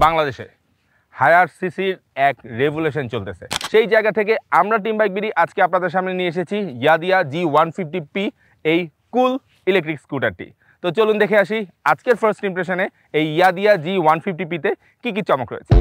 বাংলাদেশে হায়ার সিসির এক রেভলিউশন চলতেছে। সেই জায়গা থেকে আমরা টিম বাইক বিডি আজকে আপনাদের সামনে নিয়ে এসেছি ইয়াদিয়া G150P, এই কুল ইলেকট্রিক স্কুটারটি। তো চলুন দেখে আসি আজকের ফার্স্ট ইমপ্রেশনে এই ইয়াদিয়া G150P-তে কী কী চমক রয়েছে।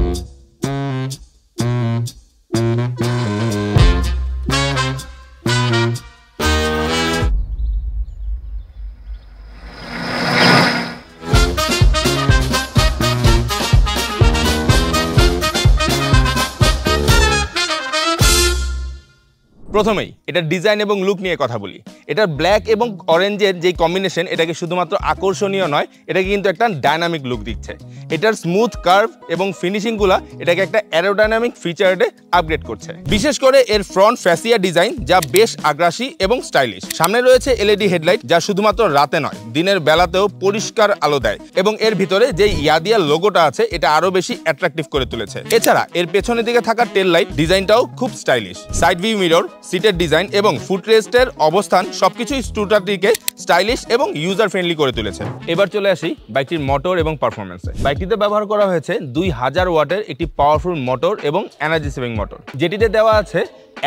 প্রথমেই এটার ডিজাইন এবং লুক নিয়ে কথা বলি। এটার ব্ল্যাক এবং অরেঞ্জের যে কম্বিনেশন এটাকে শুধুমাত্র আকর্ষণীয় নয়, এটাকে কিন্তু একটা ডাইনামিক লুক দিচ্ছে। এটার স্মুথ কার্ভ এবং ফিনিশিংগুলো এটাকে একটা অ্যারোডাইনামিক ফিচারে আপগ্রেড করছে। বিশেষ করে এর ফ্রন্ট ফ্যাসিয়া ডিজাইন যা বেশ আগ্রাসী এবং স্টাইলিশ। সামনে রয়েছে এলইডি হেডলাইট যা শুধুমাত্র রাতে নয় দিনের বেলাতেও পরিষ্কার আলো দেয়, এবং এর ভিতরে যে ইয়াদিয়া লোগোটা আছে এটা আরো বেশি অ্যাট্রাকটিভ করে তুলেছে। এছাড়া এর পেছনের দিকে থাকা টেল লাইট ডিজাইনটাও খুব স্টাইলিশ। সাইড ভিউ মিরর, সিটের ডিজাইন এবং ফুটরেস্টের অবস্থান সবকিছুই স্কুটারটিকে স্টাইলিশ এবং ইউজার ফ্রেন্ডলি করে তুলেছে। এবার চলে আসি বাইকটির মোটর এবং পারফরমেন্সে। বাইকটিতে ব্যবহার করা হয়েছে 2000 ওয়াটের একটি পাওয়ারফুল মোটর এবং এনার্জি সেভিং মোটর, যেটিতে দেওয়া আছে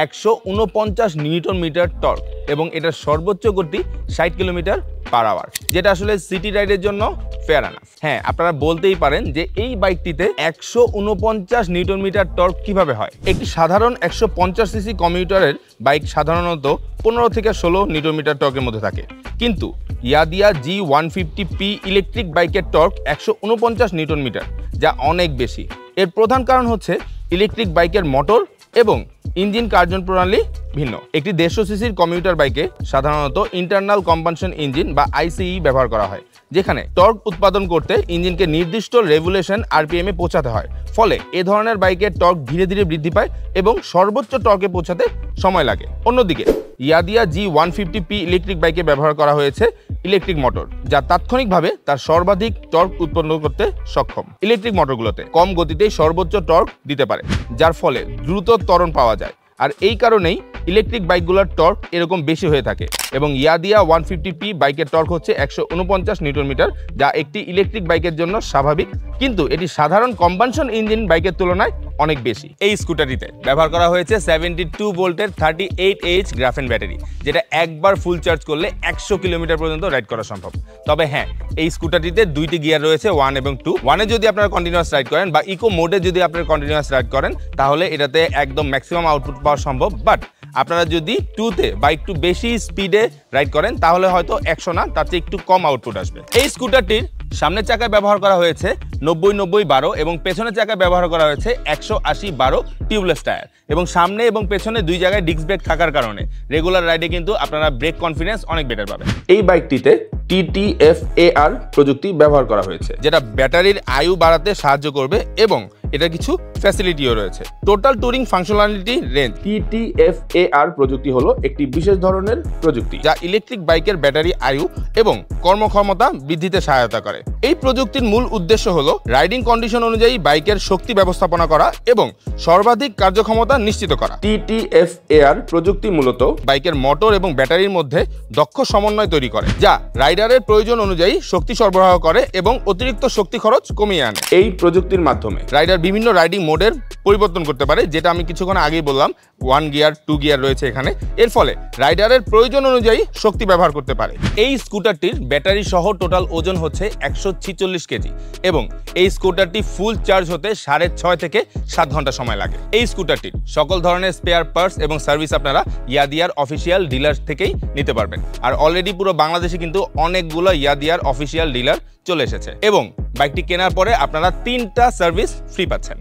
149 নিউটন মিটার টর্ক এবং এটার সর্বোচ্চ গতি 60 কিলোমিটার পার আওয়ার, যেটা আসলে সিটি রাইডের জন্য ফেয়ার এনাফ। হ্যাঁ, আপনারা বলতেই পারেন যে এই বাইকটিতে 149 নিউটন মিটার টর্ক কিভাবে হয়। একটি সাধারণ 150 সিসি কমিউটারের বাইক সাধারণত 15 থেকে 16 নিউটন মিটার টর্কের মধ্যে থাকে, কিন্তু ইয়াদিয়া G150P ইলেকট্রিক বাইকের টর্ক 149 নিউটন মিটার, যা অনেক বেশি। এর প্রধান কারণ হচ্ছে ইলেকট্রিক বাইকের মোটর এবং ইঞ্জিন কার্যন প্রণালী ভিন্ন। একটি 150 সিসির কমিউটার বাইকে সাধারণত ইন্টারনাল কম্বাসন ইঞ্জিন বা আইসিই ব্যবহার করা হয়, যেখানে টর্ক উৎপাদন করতে ইঞ্জিনকে নির্দিষ্ট রেভুলেশন আরপিএম এ পৌঁছাতে হয়। ফলে এ ধরনের বাইকের টর্ক ধীরে ধীরে বৃদ্ধি পায় এবং সর্বোচ্চ টর্কে পৌঁছাতে সময় লাগে। অন্যদিকে ইয়াদিয়া G150P ইলেকট্রিক বাইকে ব্যবহার করা হয়েছে ইলেকট্রিক মোটর, যা তাৎক্ষণিকভাবে তার সর্বাধিক টর্ক উৎপন্ন করতে সক্ষম। ইলেকট্রিক মোটরগুলোতে কম গতিতেই সর্বোচ্চ টর্ক দিতে পারে, যার ফলে দ্রুত ত্বরণ পাওয়া যায়। আর এই কারণেই ইলেকট্রিক বাইকগুলোর টর্ক এরকম বেশি হয়ে থাকে, এবং ইয়াদিয়া 150P বাইকের টর্ক হচ্ছে 149 নিউটন মিটার, যা একটি ইলেকট্রিক বাইকের জন্য স্বাভাবিক, কিন্তু এটি সাধারণ কম্বাসন ইঞ্জিন বাইকের তুলনায় অনেক বেশি। এই স্কুটারটিতে ব্যবহার করা হয়েছে 72 ভোল্টের 38H গ্রাফেন ব্যাটারি, যেটা একবার ফুল চার্জ করলে 100 কিলোমিটার পর্যন্ত রাইড করা সম্ভব। তবে হ্যাঁ, এই স্কুটারটিতে দুইটি গিয়ার রয়েছে, 1 এবং 2। 1-এ যদি আপনারা কন্টিনিউয়াস রাইড করেন বা ইকো মোডে যদি আপনারা কন্টিনিউয়াস রাইড করেন, তাহলে এটাতে একদম ম্যাক্সিমাম আউটপুট পাওয়া সম্ভব। বাট আপনারা যদি 2-তে বা একটু বেশি স্পিডে রাইড করেন, তাহলে হয়তো 100 না, তার চেয়ে একটু কম আউটপুট আসবে। এই স্কুটারটির সামনের চাকায় ব্যবহার করা হয়েছে 90-90-12 এবং পেছনের চাকায় ব্যবহার করা হয়েছে 180-12 টিউবলেস টায়ার, এবং সামনে এবং পেছনে দুই জায়গায় ডিস্ক ব্রেক থাকার কারণে রেগুলার রাইডে কিন্তু আপনারা ব্রেক কনফিডেন্স অনেক বেটার পাবেন। এই বাইকটিতে TTFAR প্রযুক্তি ব্যবহার করা হয়েছে, যেটা ব্যাটারির আয়ু বাড়াতে সাহায্য করবে এবং এটা কিছু ফ্যাসিলিটিও রয়েছে। Total touring functionality range. TTFAR প্রযুক্তি হলো একটি বিশেষ ধরনের প্রযুক্তি যা ইলেকট্রিক বাইকের ব্যাটারি আয়ু এবং কর্মক্ষমতা বৃদ্ধিতে সহায়তা করে। এই প্রযুক্তির মূল উদ্দেশ্য হলো রাইডিং কন্ডিশন অনুযায়ী বাইকের শক্তি ব্যবস্থাপনা করা এবং সর্বাধিক কার্যক্ষমতা নিশ্চিত করা। TTFAR প্রযুক্তি মূলত বাইকের মোটর এবং ব্যাটারির মধ্যে দক্ষ সমন্বয় তৈরি করে, যা রাইডারের প্রয়োজন অনুযায়ী শক্তি সরবরাহ করে এবং অতিরিক্ত শক্তি খরচ কমিয়ে আনে। এই প্রযুক্তির মাধ্যমে রাইডার বিভিন্ন রাইডিং মোডের পরিবর্তন করতে পারে, যেটা আমি কিছুক্ষণ আগেই বললাম। 1 গিয়ার 2 গিয়ার রয়েছে এখানে। এর ফলে রাইডারের প্রয়োজন অনুযায়ী শক্তি ব্যবহার করতে পারে। এই স্কুটারটির ব্যাটারি সহ টোটাল ওজন হচ্ছে 146 কেজি, এবং এই স্কুটারটি ফুল চার্জ হতে 6.5 থেকে 7 ঘন্টা সময় লাগে। এই স্কুটারটির সকল ধরনের স্পেয়ার পার্টস এবং সার্ভিস আপনারা ইয়াদিয়ার অফিসিয়াল ডিলার থেকেই নিতে পারবেন। আর অলরেডি পুরো বাংলাদেশে কিন্তু অনেকগুলো ইয়াদিয়ার অফিসিয়াল ডিলার চলে এসেছে, এবং বাইকটি কেনার পরে আপনারা 3টা সার্ভিস ফ্রি পাচ্ছেন।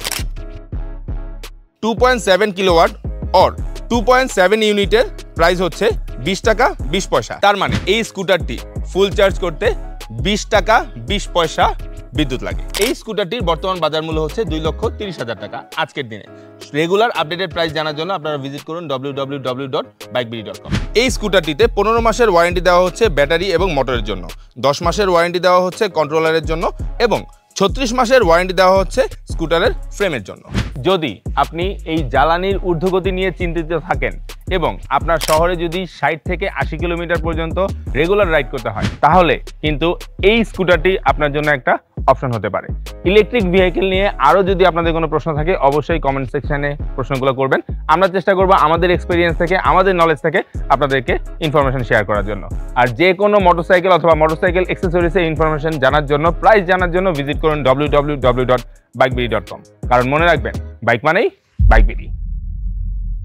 2.7 কিলোওয়াট অর 2.7 ইউনিটের প্রাইস হচ্ছে 20 টাকা 20 পয়সা। তার মানে এই স্কুটারটি ফুল চার্জ করতে 20 টাকা 20 পয়সা বিদ্যুৎ লাগে। এই স্কুটারটির বর্তমান বাজার মূল্য হচ্ছে 2,30,000 টাকা আজকের দিনে। রেগুলার আপডেটেড প্রাইস জানার জন্য আপনারা ভিজিট করুন www.bikebidi.com। এই স্কুটারটিতে 15 মাসের ওয়ারেন্টি দেওয়া হচ্ছে ব্যাটারি এবং মোটরের জন্য, 10 মাসের ওয়ারেন্টি দেওয়া হচ্ছে কন্ট্রোলারের জন্য এবং 36 মাসের ওয়ারেন্টি দেওয়া হচ্ছে স্কুটারের ফ্রেমের জন্য। যদি আপনি এই জ্বালানির ঊর্ধ্বগতি নিয়ে চিন্তিত থাকেন এবং আপনার শহরে যদি 60 থেকে 80 কিলোমিটার পর্যন্ত রেগুলার রাইড করতে হয় তাহলে কিন্তু এই স্কুটারটি আপনার জন্য একটা অপশন হতে পারে। ইলেকট্রিক ভেহিকেল নিয়ে আরও যদি আপনাদের কোনো প্রশ্ন থাকে অবশ্যই কমেন্ট সেকশনে প্রশ্নগুলো করবেন। আমরা চেষ্টা করব আমাদের এক্সপিরিয়েন্স থেকে, আমাদের নলেজ থেকে আপনাদেরকে ইনফরমেশন শেয়ার করার জন্য। আর যে কোনো মোটরসাইকেল অথবা মোটরসাইকেল অ্যাক্সেসরিজের ইনফরমেশন জানার জন্য, প্রাইস জানার জন্য ভিজিট করুন www.bikebidi.com। কারণ মনে রাখবেন, বাইক মানেই বাইকবিডি।